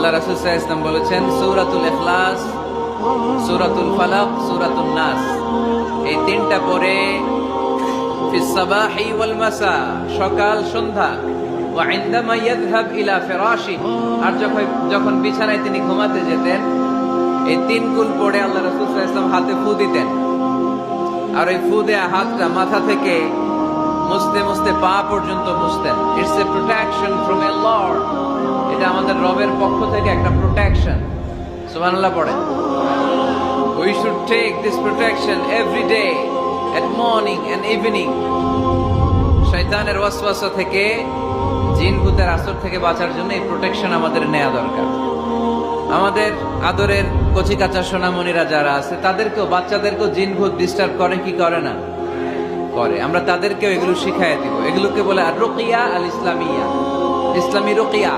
আল্লাহ রাসূল সাল্লাল্লাহু আলাইহি ওয়াসাল্লাম বলেছেন, সূরাতুল ইখলাস, সূরাতুল ফালাক, সূরাতুন নাস, এই তিনটা পড়ে ফিস সাবাহি ওয়াল মাসা, সকাল সন্ধ্যা, ওয়া ইনদামা ইয়াযহাব ইলা ফিরাশি, আর যখন বিছানায় তিনি ঘুমাতে যেতেন এই তিন কুল পড়ে আল্লাহ রাসূল সাল্লাল্লাহু আলাইহি ওয়াসাল্লাম হাতে ফু দিতেন। আর ওই ফু দেয়া হাতটা মাথা থেকে মুছতে মুছতে পা পর্যন্ত মুছতেন। It's a protection from a lord, এটা আমাদের রবের পক্ষ থেকে একটা প্রোটেকশন। সুবহানাল্লাহ পড়েন। We should take this protection every day at morning and evening. শয়তানের ওয়াসওয়াসা থেকে, জিন ভূতের আসর থেকে বাঁচার জন্য এই প্রোটেকশন আমাদের নেওয়া দরকার। আমাদের আদরের কচি কাঁচা সোনামণিরা যারা আছে তাদেরকেও, বাচ্চাদেরকেও জিন ভূত ডিস্টার্ব করে কি করে না? করে। আমরা তাদেরকেও এগুলো শিখাই দিব। এগুলোকে বলে আর রুকিয়া আল ইসলামিয়া, ইসলামী রুকিয়া।